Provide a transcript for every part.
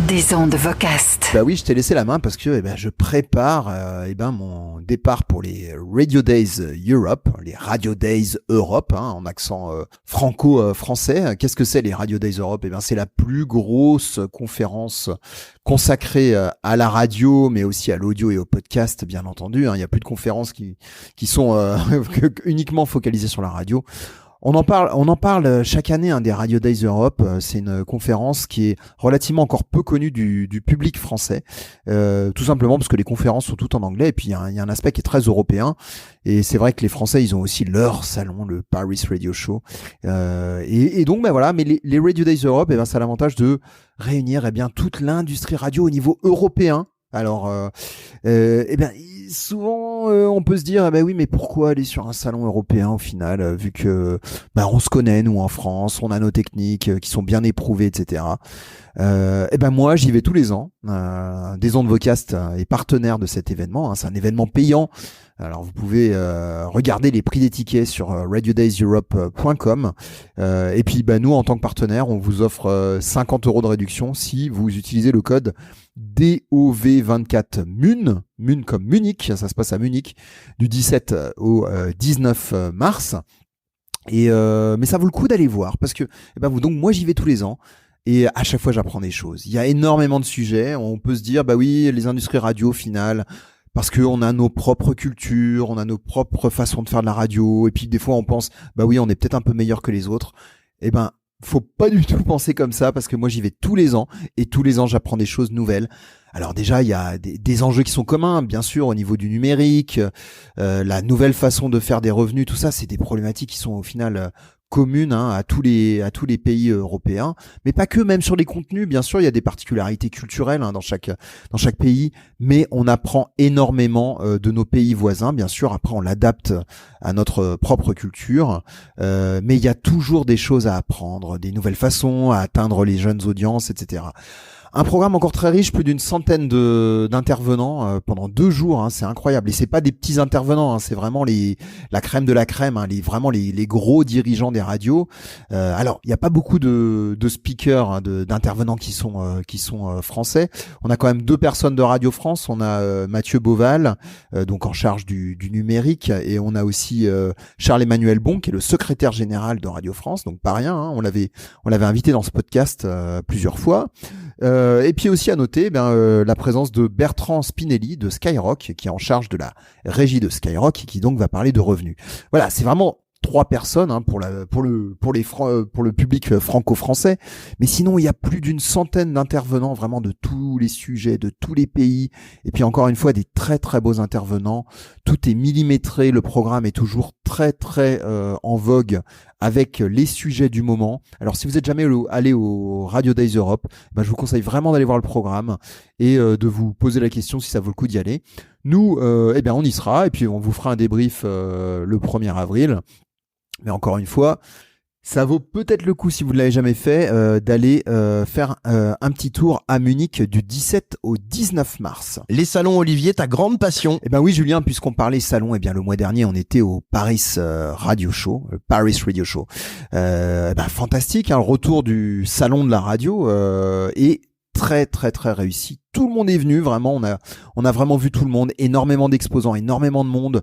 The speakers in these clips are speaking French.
Des ondes Vocast. Bah oui, je t'ai laissé la main parce que je prépare mon départ pour les Radio Days Europe, les Radio Days Europe, en accent franco-français. Qu'est-ce que c'est les Radio Days Europe ? C'est la plus grosse conférence consacrée à la radio, mais aussi à l'audio et au podcast, bien entendu. Il n'y a plus de conférences qui sont uniquement focalisées sur la radio. On en parle chaque année des Radio Days Europe. C'est une conférence qui est relativement encore peu connue du public français, tout simplement parce que les conférences sont toutes en anglais et puis il y a un aspect qui est très européen. Et c'est vrai que les Français, ils ont aussi leur salon, le Paris Radio Show. Et donc, mais les Radio Days Europe, ça a l'avantage de réunir toute l'industrie radio au niveau européen. Alors, souvent on peut se dire oui, mais pourquoi aller sur un salon européen au final, vu que on se connaît nous en France, on a nos techniques qui sont bien éprouvées, etc. Moi j'y vais tous les ans. Des ondes Vocast est partenaire de cet événement. C'est un événement payant. Alors vous pouvez regarder les prix des tickets sur radiodayseurope.com et puis nous en tant que partenaire on vous offre 50 € de réduction si vous utilisez le code DOV24 MUN comme Munich. Ça se passe à Munich du 17 au 19 mars et mais ça vaut le coup d'aller voir parce que donc moi j'y vais tous les ans. Et à chaque fois, j'apprends des choses. Il y a énormément de sujets. On peut se dire, oui, les industries radio, au final, parce qu'on a nos propres cultures, on a nos propres façons de faire de la radio. Et puis, des fois, on pense, oui, on est peut-être un peu meilleur que les autres. Faut pas du tout penser comme ça, parce que moi, j'y vais tous les ans. Et tous les ans, j'apprends des choses nouvelles. Alors déjà, il y a des enjeux qui sont communs, bien sûr, au niveau du numérique, la nouvelle façon de faire des revenus, tout ça, c'est des problématiques qui sont au final communes à tous les pays européens, mais pas que, même sur les contenus, bien sûr, il y a des particularités culturelles dans chaque pays, mais on apprend énormément de nos pays voisins, bien sûr, après on l'adapte à notre propre culture, mais il y a toujours des choses à apprendre, des nouvelles façons à atteindre les jeunes audiences, etc. Un programme encore très riche, plus d'une centaine d'intervenants pendant 2 jours, c'est incroyable. Et c'est pas des petits intervenants, c'est vraiment la crème de la crème, les gros dirigeants des radios. Alors, il n'y a pas beaucoup de speakers, d'intervenants qui sont français. On a quand même 2 personnes de Radio France. On a Mathieu Beauval, donc en charge du numérique, et on a aussi Charles-Emmanuel Bon, qui est le secrétaire général de Radio France, donc pas rien. On l'avait invité dans ce podcast plusieurs fois. Et puis aussi à noter la présence de Bertrand Spinelli de Skyrock, qui est en charge de la régie de Skyrock et qui donc va parler de revenus. Voilà, c'est vraiment 3 personnes pour le public franco-français, mais sinon il y a plus d'une centaine d'intervenants vraiment de tous les sujets, de tous les pays, et puis encore une fois des très très beaux intervenants. Tout est millimétré, le programme est toujours très très en vogue avec les sujets du moment. Alors si vous n'êtes jamais allé au Radio Days Europe, je vous conseille vraiment d'aller voir le programme et de vous poser la question si ça vaut le coup d'y aller. Nous, on y sera et puis on vous fera un débrief le 1er avril. Mais encore une fois, ça vaut peut-être le coup, si vous ne l'avez jamais fait, d'aller faire un petit tour à Munich du 17 au 19 mars. Les salons, Olivier, ta grande passion. Oui, Julien, puisqu'on parlait salon, le mois dernier, on était au Paris Radio Show, le Paris Radio Show. Fantastique, le retour du salon de la radio et très très très réussi. Tout le monde est venu, vraiment, on a vraiment vu tout le monde, énormément d'exposants, énormément de monde.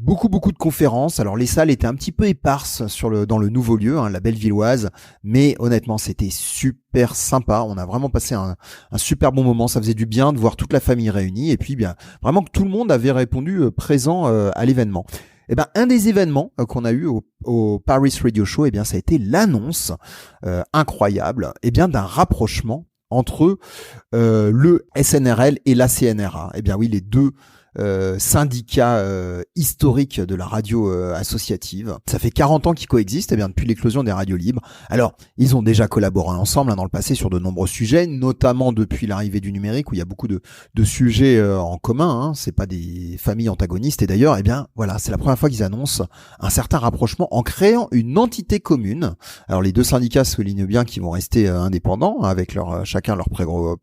Beaucoup de conférences. Alors les salles étaient un petit peu éparses dans le nouveau lieu, la Bellevilloise, mais honnêtement c'était super sympa. On a vraiment passé un super bon moment. Ça faisait du bien de voir toute la famille réunie et puis vraiment que tout le monde avait répondu présent à l'événement. Un des événements qu'on a eu au Paris Radio Show, ça a été l'annonce incroyable d'un rapprochement entre le SNRL et la CNRA. Oui, les 2 syndicat historique de la radio associative. Ça fait 40 ans qu'ils coexistent depuis l'éclosion des radios libres. Alors, ils ont déjà collaboré ensemble dans le passé sur de nombreux sujets, notamment depuis l'arrivée du numérique où il y a beaucoup de sujets en commun. C'est pas des familles antagonistes. Et d'ailleurs, c'est la première fois qu'ils annoncent un certain rapprochement en créant une entité commune. Alors, les 2 syndicats soulignent bien qu'ils vont rester indépendants avec chacun leurs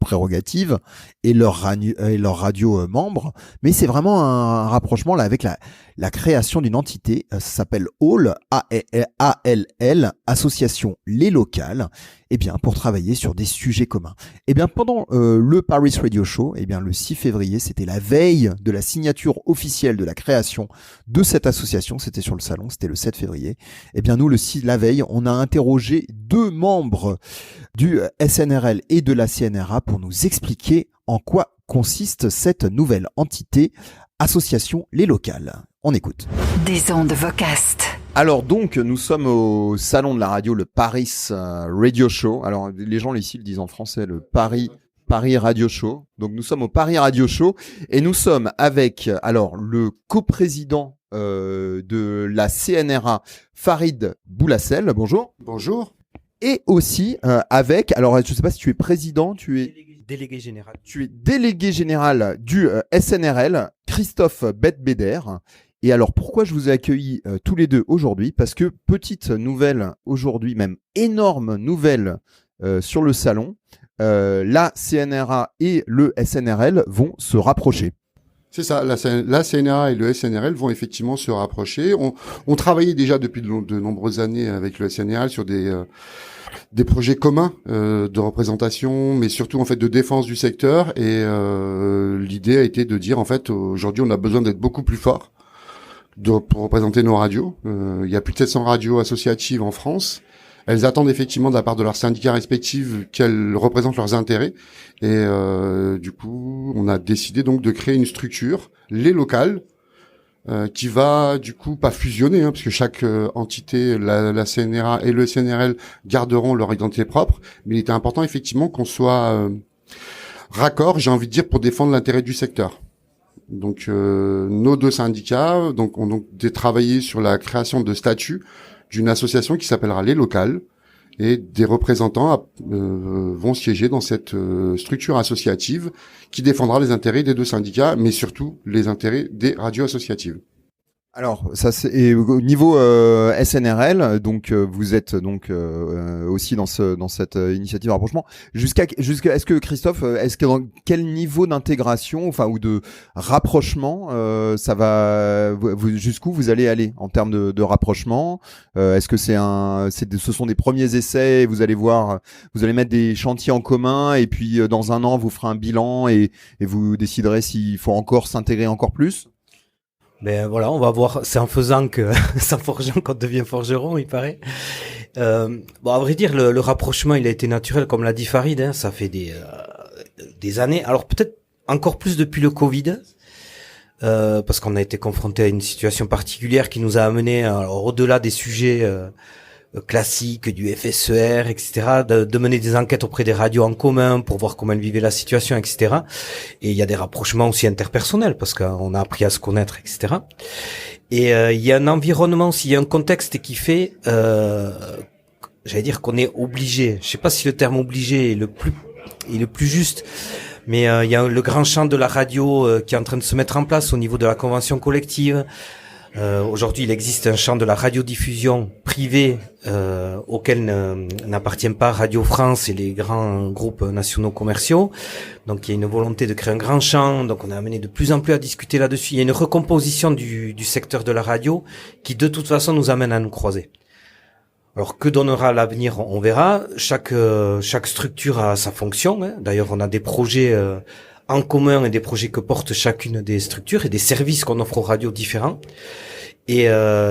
prérogatives et leurs radios membres. Mais c'est c'est vraiment un rapprochement là avec la création d'une entité. Ça s'appelle ALL, A-L-L, Association Les Locales. Eh bien, pour travailler sur des sujets communs. Eh bien, pendant le Paris Radio Show, eh bien, le 6 février, c'était la veille de la signature officielle de la création de cette association. C'était sur le salon, c'était le 7 février. Eh bien, nous, la veille, on a interrogé 2 membres du SNRL et de la CNRA pour nous expliquer en quoi consiste cette nouvelle entité, Association Les Locales. On écoute. Des ondes Vocast. Alors donc, nous sommes au salon de la radio, le Paris Radio Show. Alors les gens ici le disent en français, le Paris Radio Show. Donc nous sommes au Paris Radio Show et nous sommes avec alors le coprésident de la CNRA, Farid Boulassel. Bonjour. Bonjour. Et aussi avec, alors je ne sais pas si tu es président, tu es délégué général. Tu es délégué général du SNRL, Christophe Betbeder. Et alors, pourquoi je vous ai accueillis tous les deux aujourd'hui ? Parce que, petite nouvelle aujourd'hui, même énorme nouvelle sur le salon, la CNRA et le SNRL vont se rapprocher. C'est ça, la CNRA et le SNRL vont effectivement se rapprocher. On travaillait déjà depuis de nombreuses années avec le SNRL sur des projets communs de représentation, mais surtout en fait de défense du secteur. Et l'idée a été de dire en fait aujourd'hui on a besoin d'être beaucoup plus fort pour représenter nos radios. Il y a plus de 700 radios associatives en France. Elles attendent effectivement de la part de leurs syndicats respectifs qu'elles représentent leurs intérêts. Et du coup, on a décidé donc de créer une structure, les locales, qui va du coup pas fusionner, parce que chaque entité, la CNRA et le SNRL garderont leur identité propre. Mais il était important effectivement qu'on soit raccord, j'ai envie de dire, pour défendre l'intérêt du secteur. Donc nos 2 syndicats ont travaillé sur la création de statuts d'une association qui s'appellera Les Locales, et des représentants vont siéger dans cette structure associative qui défendra les intérêts des 2 syndicats, mais surtout les intérêts des radios associatives. Alors, ça c'est au niveau SNRL, donc vous êtes donc aussi dans cette initiative de rapprochement. Jusqu'à est-ce que Christophe, dans quel niveau d'intégration, enfin ou de rapprochement, ça va jusqu'où vous allez aller en termes de rapprochement? Est-ce que ce sont des premiers essais et vous allez mettre des chantiers en commun et puis dans un an vous ferez un bilan et vous déciderez s'il faut encore s'intégrer encore plus? Ben voilà, on va voir. C'est en faisant que, c'est en forgeant qu'on devient forgeron, il paraît. Bon, à vrai dire, le rapprochement, il a été naturel, comme l'a dit Farid. Hein, ça fait des années. Alors peut-être encore plus depuis le Covid, parce qu'on a été confronté à une situation particulière qui nous a amené, alors, au-delà des sujets classiques du FSER, etc., de mener des enquêtes auprès des radios en commun pour voir comment elles vivaient la situation, etc. Et il y a des rapprochements aussi interpersonnels parce qu'on a appris à se connaître, etc. Et il y a un environnement aussi, il y a un contexte qui fait, j'allais dire qu'on est obligé. Je sais pas si le terme obligé est le plus juste, mais il y a le grand champ de la radio qui est en train de se mettre en place au niveau de la convention collective. Aujourd'hui, il existe un champ de la radiodiffusion privée auquel n'appartient pas Radio France et les grands groupes nationaux commerciaux. Donc, il y a une volonté de créer un grand champ. Donc, on est amené de plus en plus à discuter là-dessus. Il y a une recomposition du secteur de la radio qui, de toute façon, nous amène à nous croiser. Alors, que donnera l'avenir, on verra. Chaque structure a sa fonction. Hein. D'ailleurs, on a des projets en commun et des projets que porte chacune des structures et des services qu'on offre aux radios différents. Et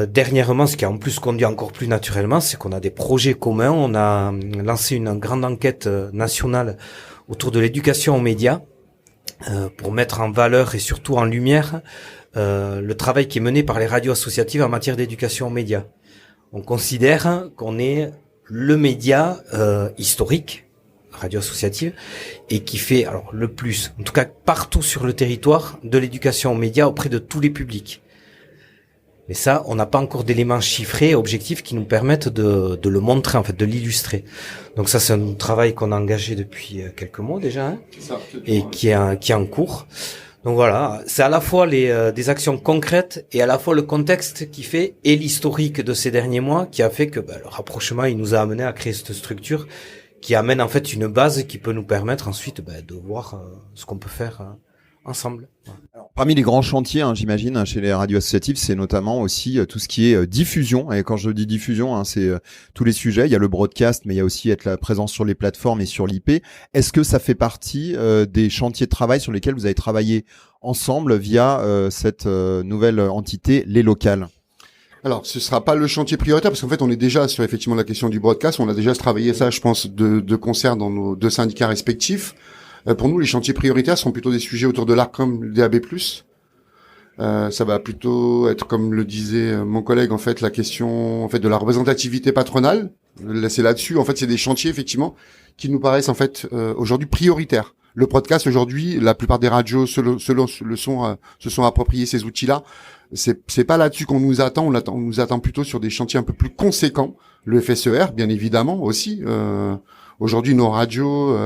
dernièrement, ce qui a en plus conduit encore plus naturellement, c'est qu'on a des projets communs. On a lancé une grande enquête nationale autour de l'éducation aux médias pour mettre en valeur et surtout en lumière le travail qui est mené par les radios associatives en matière d'éducation aux médias. On considère qu'on est le média historique, radio associative, et qui fait alors le plus, en tout cas partout sur le territoire, de l'éducation aux médias auprès de tous les publics. Mais ça, on n'a pas encore d'éléments chiffrés, objectifs qui nous permettent de le montrer, en fait, de l'illustrer. Donc ça, c'est un travail qu'on a engagé depuis quelques mois déjà, hein, et qui est en cours. Donc voilà, c'est à la fois des actions concrètes et à la fois le contexte qui fait, et l'historique de ces derniers mois qui a fait que le rapprochement, il nous a amené à créer cette structure qui amène en fait une base qui peut nous permettre ensuite de voir ce qu'on peut faire ensemble. Alors, Parmi les grands chantiers, j'imagine, chez les radios associatives, c'est notamment aussi tout ce qui est diffusion. Et quand je dis diffusion, c'est tous les sujets. Il y a le broadcast, mais il y a aussi être la présence sur les plateformes et sur l'IP. Est-ce que ça fait partie des chantiers de travail sur lesquels vous avez travaillé ensemble via cette nouvelle entité, les locales? Alors, ce sera pas le chantier prioritaire parce qu'en fait, on est déjà sur effectivement la question du broadcast. On a déjà travaillé ça, je pense, de concert dans nos deux syndicats respectifs. Pour nous, les chantiers prioritaires sont plutôt des sujets autour de l'ARCOM, le DAB+. Ça va plutôt être, comme le disait mon collègue, en fait, la question en fait de la représentativité patronale. C'est là-dessus, en fait, c'est des chantiers effectivement qui nous paraissent en fait aujourd'hui prioritaires. Le podcast aujourd'hui, la plupart des radios se sont appropriés ces outils-là. C'est pas là-dessus qu'on nous attend. On nous attend plutôt sur des chantiers un peu plus conséquents. Le FSER, bien évidemment aussi. Aujourd'hui, nos radios,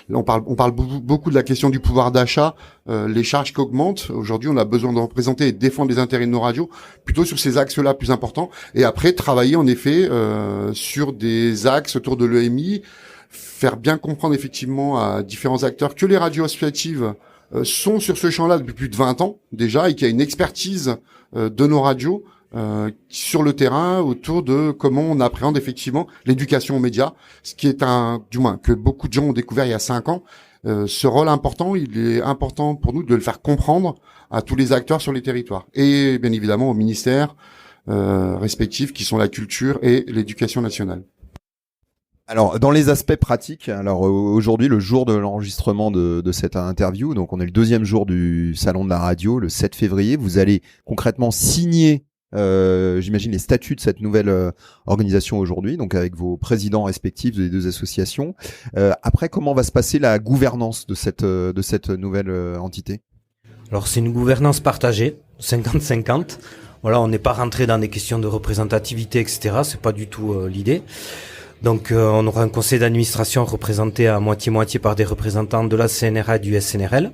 on parle beaucoup de la question du pouvoir d'achat, les charges qui augmentent. Aujourd'hui, on a besoin de représenter et de défendre les intérêts de nos radios, plutôt sur ces axes-là plus importants. Et après, travailler en effet sur des axes autour de l'EMI, faire bien comprendre effectivement à différents acteurs que les radios associatives sont sur ce champ-là depuis plus de 20 ans déjà, et qu'il y a une expertise de nos radios sur le terrain autour de comment on appréhende effectivement l'éducation aux médias, ce qui est du moins que beaucoup de gens ont découvert il y a 5 ans. Ce rôle important, il est important pour nous de le faire comprendre à tous les acteurs sur les territoires et bien évidemment aux ministères respectifs qui sont la culture et l'éducation nationale. Alors, dans les aspects pratiques, aujourd'hui, le jour de l'enregistrement de cette interview, donc on est le 2e jour du Salon de la radio, le 7 février, vous allez concrètement signer, j'imagine, les statuts de cette nouvelle organisation aujourd'hui, donc avec vos présidents respectifs des deux associations. Après, comment va se passer la gouvernance de cette nouvelle entité? Alors, c'est une gouvernance partagée, 50-50. Voilà, on n'est pas rentré dans des questions de représentativité, etc. C'est pas du tout l'idée. Donc on aura un conseil d'administration représenté à moitié-moitié par des représentants de la CNRA et du SNRL.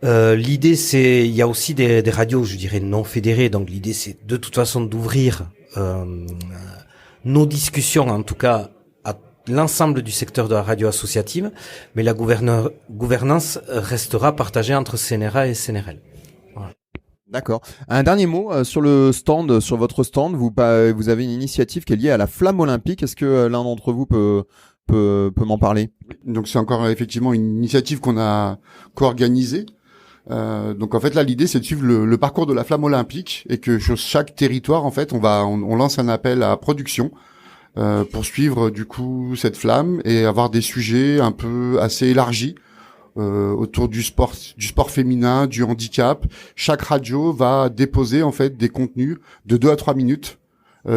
L'idée, il y a aussi des radios, je dirais, non fédérées. Donc l'idée, c'est de toute façon d'ouvrir nos discussions, en tout cas, à l'ensemble du secteur de la radio associative. Mais la gouvernance restera partagée entre CNRA et SNRL. Voilà. D'accord. Un dernier mot sur votre stand, vous avez une initiative qui est liée à la flamme olympique. Est-ce que l'un d'entre vous peut m'en parler? Donc c'est encore effectivement une initiative qu'on a co-organisée. Donc en fait là l'idée c'est de suivre le parcours de la flamme olympique et que sur chaque territoire en fait on lance un appel à production pour suivre du coup cette flamme et avoir des sujets un peu assez élargis. Autour du sport féminin, du handicap. Chaque radio va déposer en fait des contenus de 2 à 3 minutes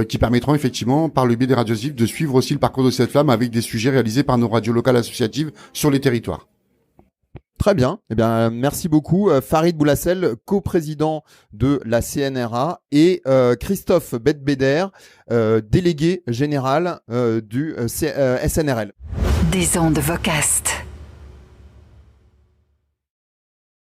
qui permettront effectivement, par le biais des radios associatives, de suivre aussi le parcours de cette flamme avec des sujets réalisés par nos radios locales associatives sur les territoires. Très bien. Eh bien, merci beaucoup. Farid Boulassel, coprésident de la CNRA, et Christophe Bedbeder, délégué général du SNRL. Des ondes Vocast.